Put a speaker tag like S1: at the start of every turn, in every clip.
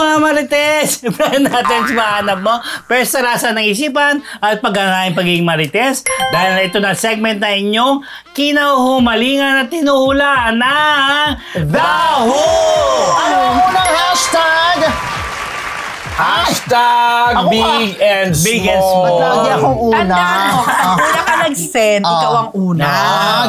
S1: mga marites! Ibrahim natin sa mahanap mo, persarasan ng isipan at pagganahin pagiging marites dahil ito na segment na inyong kinahumalingan at tinuhulaan ng The Who!
S2: Ano ang unang hashtag?
S3: Hashtag big and small.
S1: Big and small.
S2: Ba't lagi akong una?
S4: Tandaan mo, kapag una ka nag-send, ikaw ang una.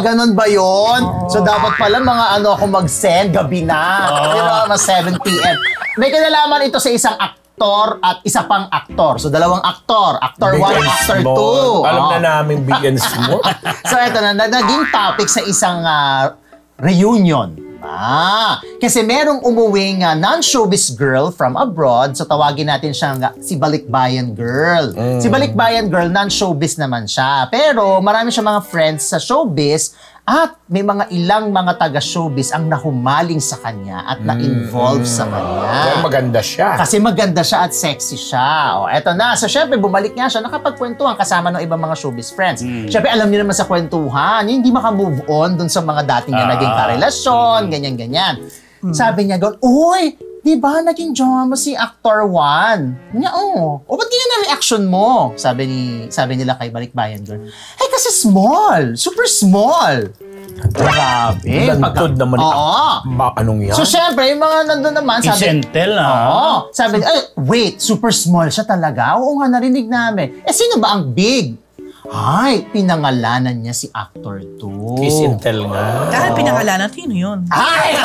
S2: Ganun ba yun? So dapat pala mga ako mag-send, gabi na. Pero mga 7 p.m. May kinalaman ito sa isang aktor at isa pang aktor. So dalawang aktor. Actor 1, actor 2.
S3: Alam na namin big and small.
S2: So ito na, naging topic sa isang reunion. Kasi merong umuwing non-showbiz girl from abroad, so tawagin natin siyang si Balikbayan Girl. Si Balikbayan Girl, non-showbiz naman siya. Pero marami siya mga friends sa showbiz at may ilang mga taga-showbiz ang nahumaling sa kanya at na-involve sa kanya.
S3: Pero maganda siya.
S2: Kasi maganda siya at sexy siya. O, eto na. So, syempre, bumalik nga siya. Nakapagkwentuhan kasama ng ibang mga showbiz friends. Syempre, alam niyo naman sa kwentuhan, hindi maka-move on dun sa mga dating na naging karelasyon, ganyan-ganyan. Sabi niya, uy, di ba naging jowa mo si Actor 1? Niya, O, ba't ganyan na reaction mo? Sabi nila kay Balikbayan Girl. Kasi small. Super small. Grabe.
S3: Lantod naman. Anong yan?
S2: So, syempre, yung mga nandun naman, sabi...
S1: Isentel,
S2: Sabi, wait, super small siya talaga? Oo nga, narinig namin. Sino ba ang big? Ay, pinangalanan niya si Actor 2.
S3: Kisintel nga.
S4: Dahil pinangalanan, sino yun?
S2: Ay!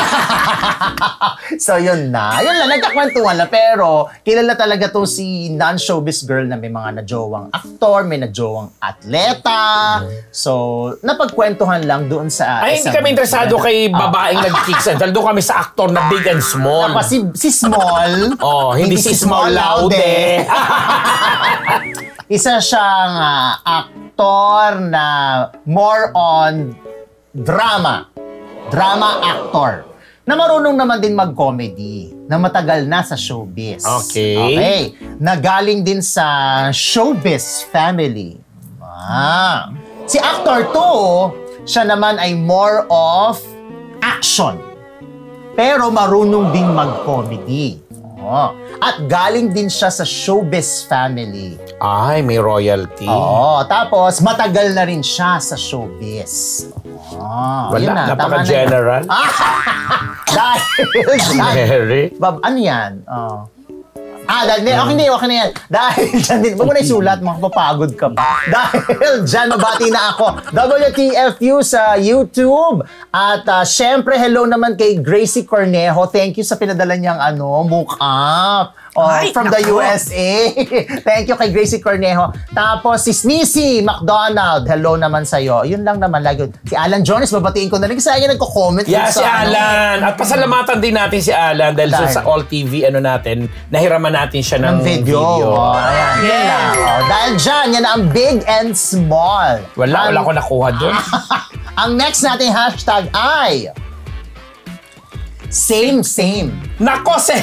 S2: So, yun na. Yun lang, nagkakwentuhan lang. Pero, kilala talaga to si non-showbiz girl na may mga najowang aktor, may najowang atleta. So, napagkwentuhan lang doon sa...
S3: Ay, hindi kami interesado kay babaeng nag-kicksentel. Doon kami sa aktor na big and small.
S2: Si Small.
S3: Hindi si Small Laude.
S2: Isa siyang aktor na more on drama. Drama actor. Na marunong naman din mag-comedy. Na matagal na sa showbiz.
S3: Okay.
S2: Na galing din sa showbiz family. Si Actor 2, siya naman ay more of action. Pero marunong din mag-comedy. At galing din siya sa showbiz family.
S3: Ay, may royalty.
S2: Tapos matagal na rin siya sa showbiz.
S3: Wala, napaka-general.
S2: Dahil ano yan? Okay na yan. Dahil dyan din, wag mo na isulat, makapapagod ka pa. Dahil dyan, mabati na ako. WTFU sa YouTube. At syempre, hello naman kay Gracie Cornejo. Thank you sa pinadala niyang mock-up. From the USA. Thank you kay Gracie Cornejo. Tapos si Sneezy McDonald. Hello naman sa'yo. Yun lang naman lagi. Si Alan Jones, babatiin ko na rin. Kasi ayaw nagko-comment.
S3: Si Alan. At pasalamatan din natin si Alan dahil sa All TV, natin, nahiraman natin siya ng video.
S2: Ayan. Dahil dyan, yan ang big and small.
S3: Wala ko nakuha doon.
S2: Ang next natin hashtag ay... Same.
S3: Nako, same.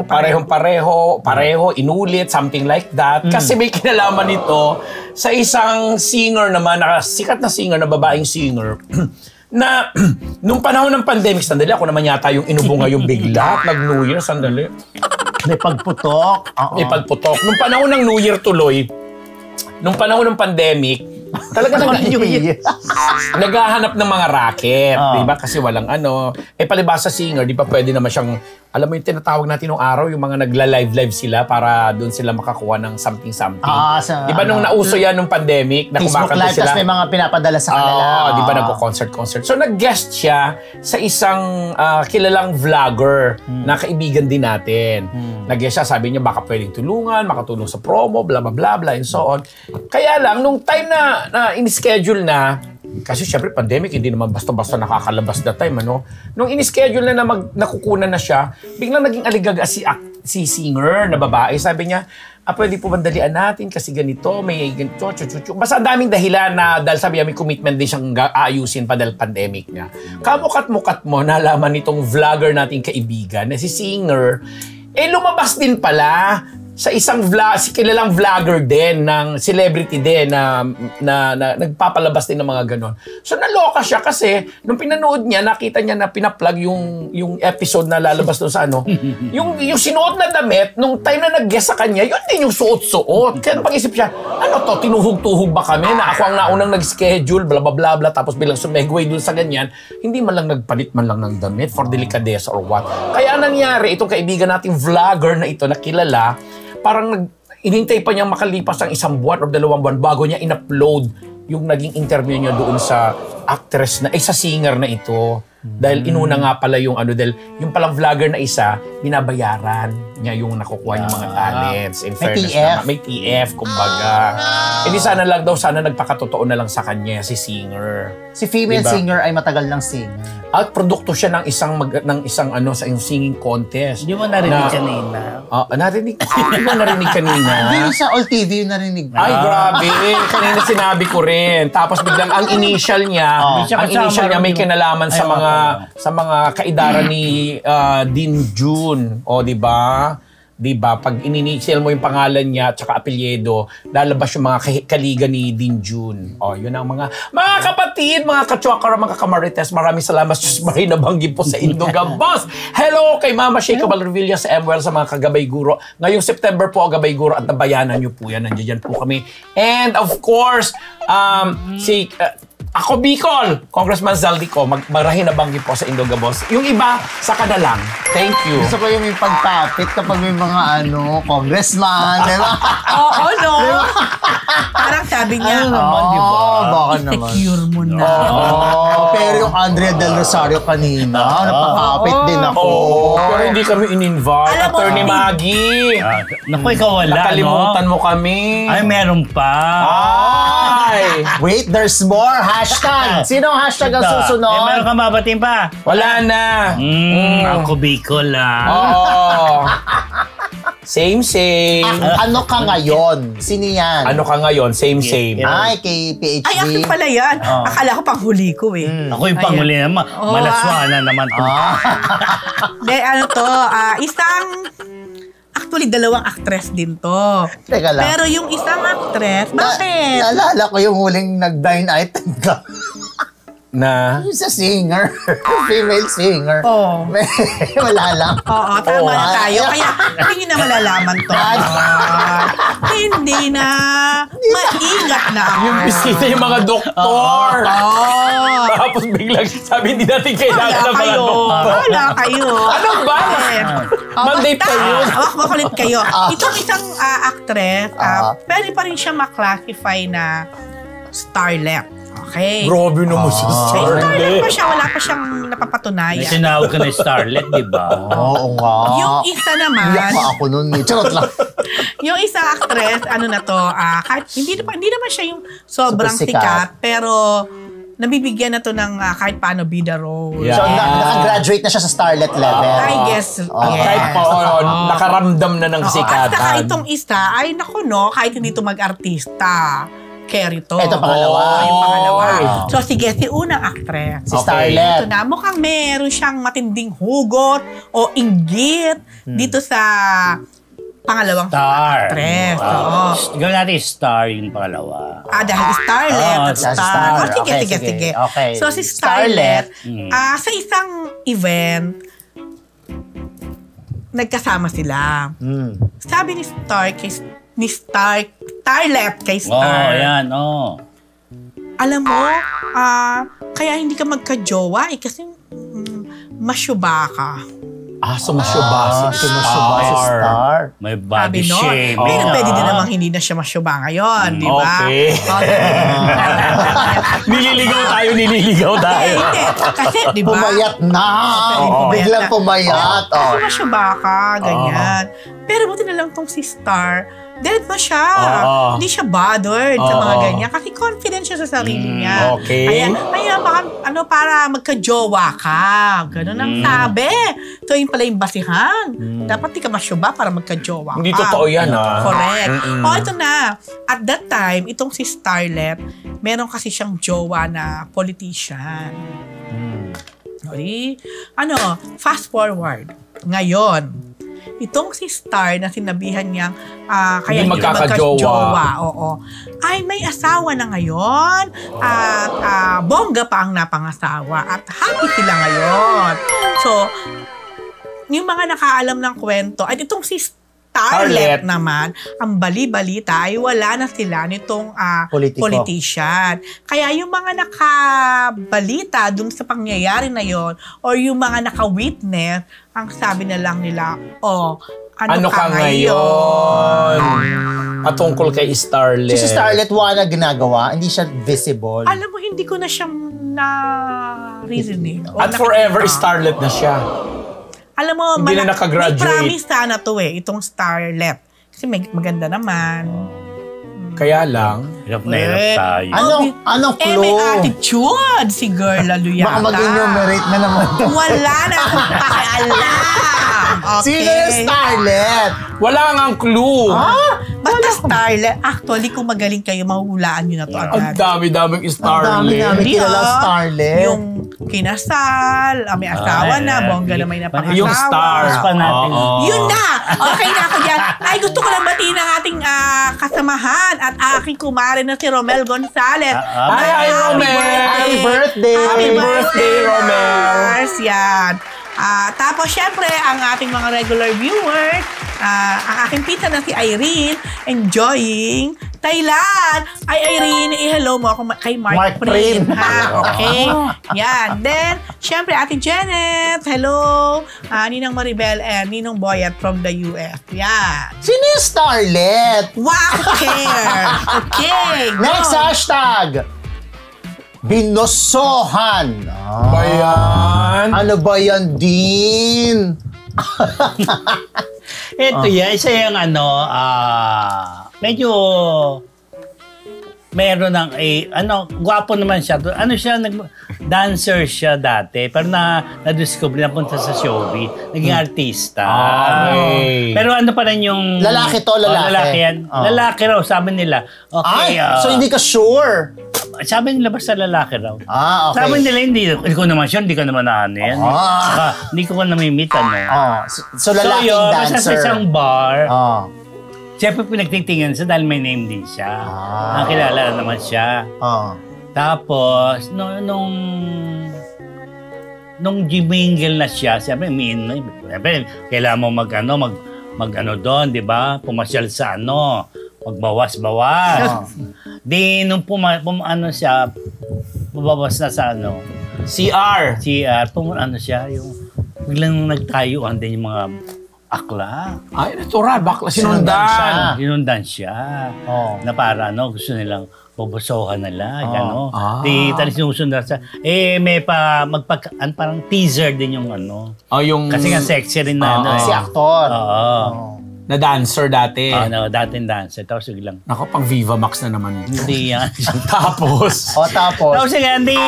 S4: Parehong-pareho.
S3: Pareho, inulit, something like that. Kasi may kinalaman nito sa isang singer naman, sikat na singer, na babaeng singer, na nung panahon ng pandemic, sandali, ako naman yata yung inubunga yung bigla, nag-New Year, sandali.
S2: May pagputok.
S3: Nung panahon ng New Year tuloy, nung panahon ng pandemic, talaga naghahanap ng mga racket, di ba? Kasi walang palibasa singer, di pa pwede naman siyang, alam mo yung tinatawag natin nung araw, yung mga nagla-live sila para doon sila makakuha ng something. Di ba nung nauso yan nung pandemic, na
S2: Facebook Live,
S3: sila,
S2: may mga pinapadala sa kanila.
S3: Di ba nagko-concert. So nag-guest siya sa isang kilalang vlogger na kaibigan din natin. Nag-guest siya, sabi niya baka pwedeng tulungan, makatulong sa promo, blah blah blah blah and so on. Kaya lang, nung time na in-schedule na, kasi syempre pandemic, hindi naman basta-basta nakakalabas na time, Nung in-schedule na nakukunan na siya, biglang naging aligaga si singer na babae. Sabi niya, pwede po bandalian natin kasi ganito, may ganito, chuchuchu. Basta daming dahilan na, dahil sabi niya, may commitment din siyang ayusin pa dahil pandemic niya. Kamukat-mukat mo, nalaman nitong vlogger nating kaibigan na si singer, lumabas din pala sa isang kilalang vlogger din, ng celebrity din na nagpapalabas din ng mga ganon. So naloka siya kasi nung pinanood niya, nakita niya na pinaplug yung episode na lalabas doon sa ano. yung sinuot na damit, nung time na nag-guest sa kanya, yun din yung suot-suot. Kaya pag-isip siya, ano to, tinuhog-tuhog ba kami na ako ang naunang nag-schedule, bla bla bla bla, tapos bilang sumegway dun sa ganyan, hindi man lang nagpalit man lang ng damit for delicadeza or what. Kaya nangyari, itong kaibigan nating vlogger na ito na kilala, parang inintay pa niya makalipas ang 1 buwan o 2 buwan bago niya in-upload yung naging interview niya doon sa actress na, sa singer na ito. Dahil inuna nga pala yung dahil yung palang vlogger na isa, binabayaran niya yung nakukuha yung mga talents. In fairness naman, may TF, kumbaga. Hindi sana nagpakatotoo na lang sa kanya, si singer.
S2: Si female singer ay matagal ng singer.
S3: At produkto siya ng isang sa singing contest.
S1: Hindi mo narinig kanina.
S3: Narinig. Hindi mo narinig kanina.
S2: Hindi sa All TV yung narinig.
S3: Ay, grabe. Kanina sinabi ko rin. Tapos biglang ang initial niya, may kinalaman sa mga kaidaran ni Dean June. O, di ba? Diba? Pag in-initial mo yung pangalan niya at saka apelyido, lalabas yung mga kaliga ni Dean June. O, yun ang mga kapatid, mga katswakara, mga kamarites. Maraming salamat, Diyos Marie, nabanggi po sa Indogambos. Hello kay Mama Sheikha Valrevilla sa MWell sa mga kagabay guro. Ngayong September po, Gabay Guro at nabayanan niyo po yan. Nandiyan po kami. And of course, ako Bicol, Congressman Zaldico, marahin na banggi po sa Indogambos. Yung iba, saka na lang. Thank you.
S2: Gusto ko yung may pagkapit kapag may mga congressman, di ba?
S4: Oo, no? Parang sabi niya,
S2: baka naman.
S4: secure mo na.
S2: Pero yung Andrea Del Rosario kanina, napakapit din ako.
S3: Pero hindi kami in-invite.
S4: Alam mo,
S3: Attorney Maggie.
S1: Naku, ikaw wala,
S3: Nakalimutan mo kami.
S1: Ay, meron pa.
S3: Ay!
S2: Wait, there's more. Hashtag. Sino ang hashtag ang susunod?
S1: Meron ka mabating pa.
S3: Wala na.
S1: Ako Bicol
S3: Oo. Same.
S2: Ano ka ngayon? Sino yan?
S3: Ano ka ngayon? Same.
S2: Ay, kay PhD.
S4: Ay, akin pala yan. Akala ko panghuli ko eh.
S1: Ako yung panghuli naman. Malaswana naman to.
S4: De, actually, 2 actress din to.
S2: Teka lang.
S4: Pero yung isang actress, bakit?
S2: Naalala ko yung huling nag-dine item ka.
S3: Na?
S2: Yung sa singer. Female singer.
S4: Oo.
S2: Wala lang.
S4: Oo, tama na tayo. Kaya hindi na malalaman to. Hindi na. Maingat na ako.
S3: Yung bisita yung mga doktor. Tapos biglang sabi, hindi natin kailangan ng mga doktor.
S4: Wala kayo.
S3: Ano ba? Mandate kayo.
S4: Makulit kayo. Itong isang actress, pwede pa rin siya maklasify na starlet. Okay.
S3: Grabe naman siya,
S4: starlet pa siya. Wala pa siyang napapatunayan.
S1: Tinawag ka na Starlet, di ba?
S2: Oo nga.
S4: Yung isa naman.
S2: Iyak pa ako nun. Charot lang.
S4: Yung isang actress, kahit hindi naman siya yung sobrang
S2: Super sikat.
S4: sikat, pero nabibigyan na to ng kahit paano bida role.
S3: Yeah.
S2: So, nakagraduate na siya sa starlet level.
S4: I guess, yes.
S3: Kahit pa, nakaramdam na ng
S4: At
S3: sikatan.
S4: saka itong isa, kahit hindi to mag-artista, carry to.
S2: Ito, pangalawa.
S4: Yung pangalawa.
S3: Oy.
S4: So, sige, si unang actress.
S2: Si Starlet.
S4: Ito na, mukhang meron siyang matinding hugot o inggit dito sa pangalawang
S1: Star.
S4: actress. Oo.
S1: Gawin natin star yung pangalawa.
S4: Dahil starlet at
S2: si
S4: star.
S2: Star.
S4: Sige.
S2: Okay.
S4: So, si Starlet, sa isang event, nagkasama sila. Sabi ni Starlet kay Star.
S1: yan,
S4: Alam mo, kaya hindi ka magka-jowa kasi masyuba ka.
S3: Sumasyuba si
S2: Star.
S1: May body
S4: Sabi, no?
S1: shape.
S4: Pero pwede din namang hindi na siya masyuba ngayon, di ba?
S3: Okay. Nililigaw tayo.
S4: Hindi. Kasi, di ba?
S2: Pumayat na. Biglang pumayat.
S4: Kasi masyuba ka, ganyan. Pero buti na lang tong si Star, dead na siya. Hindi siya bothered sa mga ganyan. Kasi confident siya sa sarili niya.
S3: Okay.
S4: Kaya baka, para magka-jowa ka. Ganun ang sabi. So, yun pala yung basihan. Dapat di ka masyuba para magka-jowa ka.
S3: Hindi totoo yan,
S4: Correct. Ito na. At that time, itong si Starlet, meron kasi siyang jowa na politician. Okay? Fast forward. Ngayon, itong si Star na sinabihan niyang kaya
S3: Hindi
S4: hindi
S3: magkakajowa.
S4: ay may asawa na ngayon at bongga pa ang napangasawa at happy sila ngayon. So, yung mga nakaalam ng kwento, at itong si Starlet naman, ang bali-balita ay wala na sila nitong politician. Kaya yung mga nakabalita dun sa pangyayari na yon or yung mga naka-witness, ang sabi na lang nila, ano ka ngayon?
S3: Patungkol kay Starlet.
S2: Si Starlet, wala ginagawa. Hindi siya visible.
S4: Alam mo, hindi ko na siyang na-reasoning.
S3: At forever Starlet na siya.
S4: Alam mo,
S3: Hindi na nakagraduate.
S4: may promise sana to itong Starlet. Kasi maganda naman.
S3: Kaya lang,
S1: Hirap na hirap tayo.
S2: Anong clue?
S4: may attitude si girl lalo yata.
S2: Baka mag-enumerate na naman to.
S4: Wala na akong pakialam. Okay.
S2: Sino yung Starlet?
S3: wala ngang clue.
S4: Basta Starlet. Actually, kung magaling kayo, mahuhulaan nyo na to
S3: Ang
S4: agad.
S3: dami-daming
S2: Ang dami
S3: Starlet.
S2: namin
S4: Hindi,
S2: kilala Starlet.
S4: Yung kinasal, may asawa na, bongga na may napangasawa.
S3: Yung stars
S1: pa natin.
S4: Yun na! Okay na ako dyan. Ay, gusto ko lang batiin ang ating kasamahan at aking kumare na si Romel Gonzalez.
S3: Hi, Romel!
S2: Happy birthday!
S4: Happy birthday,
S3: Romel!
S4: Yan. Tapos, syempre, ang ating mga regular viewers, ang aking pita na si Irene, enjoying Thailand. Ay, Irene, i-hello mo ako kay Mark Prin. Okay? Yan. Then, syempre, Ate Janet, hello. Ninang Maribel and Ninong Boyat from the US. Yan.
S2: Sino yung Starlet?
S4: Wow, care. Okay. Go.
S2: Next hashtag. Binosohan.
S3: Ba yan?
S2: Ano ba yan, Dean?
S1: Ito yan, isa yung medyo meron ng, gwapo naman siya. Dancer siya dati, pero na-discover na punta sa showbiz. Naging artista.
S3: Okay.
S1: Pero ano pa rin yung...
S2: Lalaki to, lalaki.
S1: Lalaki yan. Lalaki raw, sabi nila. Okay.
S2: So hindi ka sure?
S1: Sabi nila basta lalaki raw.
S2: Okay.
S1: Sabi nila, hindi ko naman siya, hindi ko naman ano yan. Hindi ko namimit,
S2: So lalaking
S1: yun,
S2: dancer.
S1: basta sa isang bar,
S2: Oh.
S1: siyempre pinagtitingan siya dahil may name din siya. Nakilala naman siya.
S2: Oh.
S1: Tapos, nung jimingle na siya, siyempre, kailangan mo mag doon, di ba? Pumasyal sa magbawas-bawas. Di, nung siya, bumawas na sa
S3: CR.
S1: siya, yung biglang nagtayuan din yung mga akla.
S3: Ay, natural. Bakla sinundan.
S1: Sinundan siya.
S2: Oh.
S1: Na para, gusto nilang bubusohan nila. Di, tali sinusundan sa... may parang teaser din yung
S3: Yung...
S1: Kasi nga sexy rin na.
S2: Si aktor.
S1: Oo.
S3: Na dancer dati.
S1: Dating dancer. Tapos biglang...
S3: Nako, pang Viva Max na naman.
S1: Hindi yan.
S3: Tapos...
S2: Tapos?
S1: Tapos nga, hindi,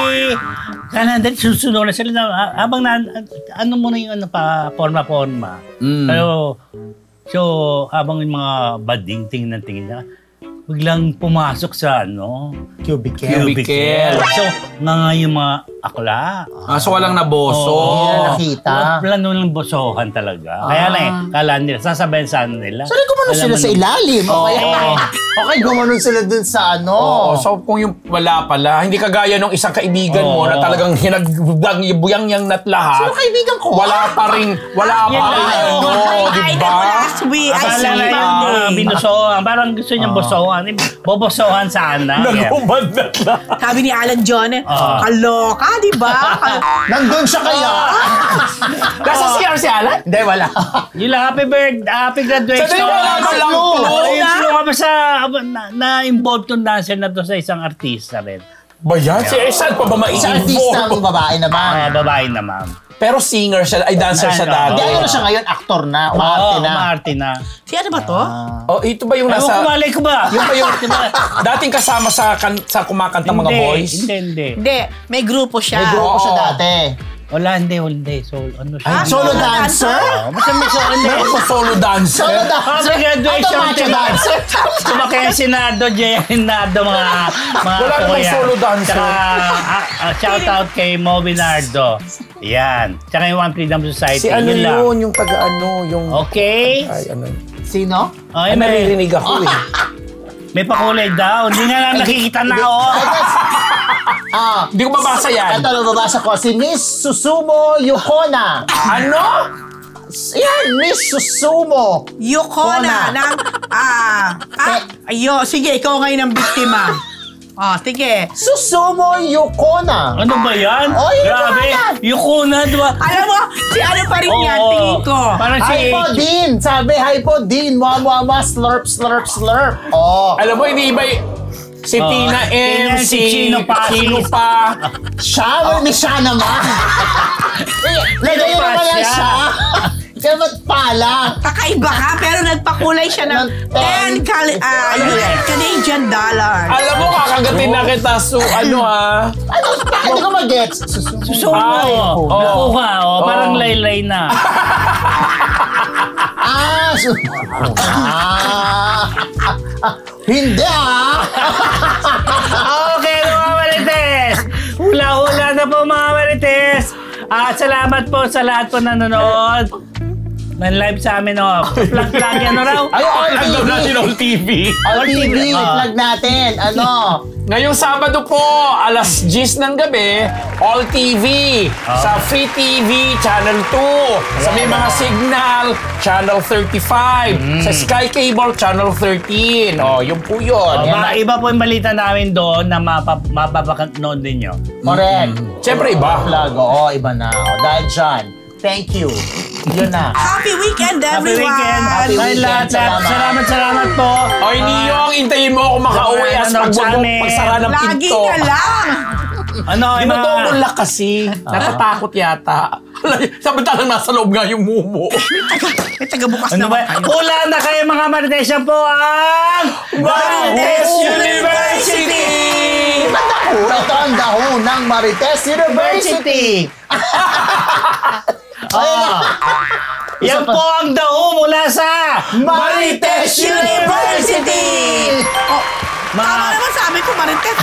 S1: susunod na sila habang muna yung forma. Pero, so, habang yung mga bading tingin na, biglang pumasok sa
S2: Cubicle.
S1: So, nga yung mga akla.
S3: So walang naboso.
S2: Hindi na nakita.
S1: Plano ng bosohan talaga. Kaya lang kala nila, sasabayan sa nila.
S2: So, gumanon sila sa ilalim. Okay, gumanon sila dun sa
S3: So kung yung wala pala, hindi kagaya nung isang kaibigan mo na talagang buyang yang nat lahat.
S2: Sino kaibigan ko?
S3: Wala pa rin, di ba?
S4: Last week,
S1: Akala na yung binusohan. Parang gusto niyang bosohan. Bobosohan sana.
S3: Nagubad na lahat.
S4: sabi ni Alan John, kaloka, di ba?
S2: Nandun siya kaya?
S3: Nasa CR si Alan?
S2: Hindi, wala.
S1: Yun lang, happy graduation.
S3: Sabi wala man lang
S1: Yung kami sa, na-involved yung dancer na to sa isang artista rin.
S3: Ba yan? Saan pa ba
S2: Sa artista ang babae naman.
S1: Babae naman.
S3: Pero singer siya, ay dancer siya dati.
S2: Hindi, ano na siya ngayon? Aktor na. Umarte na.
S1: Umarte na.
S4: Si ano ba to?
S3: Ito ba yung
S1: Ewan
S3: nasa...
S1: ko, malay ko ba?
S3: Yung ba yung dating kasama sa kumakanta mga boys?
S1: Hindi.
S4: Hindi, may grupo siya.
S2: May grupo siya dati.
S1: Wala, hindi. So, ano siya?
S2: Solo dancer?
S1: Basta may solo
S3: Meron po solo dancer.
S2: Solo dancer?
S1: May graduation
S2: Macho dancer?
S1: Sumakay ang Senado, Senado, mga
S3: Wala namang
S1: kuya.
S3: solo dancer.
S1: Tsaka, shout out kay Mo Binardo. Yan. Tsaka yung One Freedom Society.
S3: Si ano
S1: lang.
S3: yun, yung taga-ano, yung...
S1: Okay.
S3: Ay, ano.
S2: Sino?
S1: Ay,
S3: Ay, naririnig ako eh.
S1: may pakulay daw. Hindi nga lang nakikita na ako.
S3: Hindi ko mabasa yan.
S2: Ito, nababasa ko. Si Miss Susumo Yukona.
S3: Ano?
S2: Yan, Miss Susumo.
S4: Yukona ng... sige, ikaw ngayon ang biktima. Sige.
S2: Susumo Yukona.
S1: Ano ba yan?
S2: Oh, yun
S1: Grabe.
S2: ba yan?
S1: Yukuna, diba?
S4: Alam mo, si ano pa rin yan,
S1: Oo.
S4: tingin ko.
S1: Parang si...
S2: Hypodin. Sabi, Hypodin. Mwa, slurp, slurp, slurp. Oh.
S3: Alam mo, iniiba si Tina M,
S1: Tina, si Chino pa.
S2: Siya, may siya naman. Lagay mo naman yan siya. Kaya ba't pala?
S4: Kakaiba ka, pero nagpakulay siya ng 10 Canadian dollars.
S3: Alam mo, kakagatin na kita. So, ano ha?
S2: Ano? Bakit ko mag-gets?
S1: Susumo.
S3: Ay,
S1: Nakuha, parang laylay na.
S2: Hindi
S1: Okay, mga Marites! Hula-hula na po, mga Marites! At salamat po sa lahat po nanonood. Man-live sa amin, Plug-plug yan, raw?
S2: Ay, All
S3: Plug daw natin All TV.
S2: All TV, plug natin. Ano?
S3: Ngayong Sabado po, alas 10 ng gabi, All TV. Sa Free TV, Channel 2. Sa may mga signal, Channel 35. Sa Sky Cable, Channel 13. Yun po yun.
S1: Iba po yung balita namin doon na mapapanood ninyo.
S2: Correct.
S3: Siyempre iba.
S2: Plug, iba na. Dahil dyan, thank you. Yun na.
S4: Happy weekend,
S1: Happy
S4: everyone!
S1: weekend!
S2: Happy
S1: Dahil
S2: weekend.
S1: Salamat po!
S3: Oy, Niyong, hintayin mo ako makauwi as pagsara ng
S4: Lagi
S3: pinto.
S4: ka lang!
S1: Ano,
S3: Di ba double lock kasi? Natatakot yata. Samantalang nasa loob nga yung mumo.
S4: May tagabukas
S1: Ano
S4: naman
S1: ba?
S4: kayo.
S1: Hula na kayo, mga Marites! Yan po ang...
S3: Marites University!
S2: Ito ang dahon ng Marites University.
S1: Yan po ang daho mula sa
S2: Marites University!
S4: Tama naman sabi ko, Marites,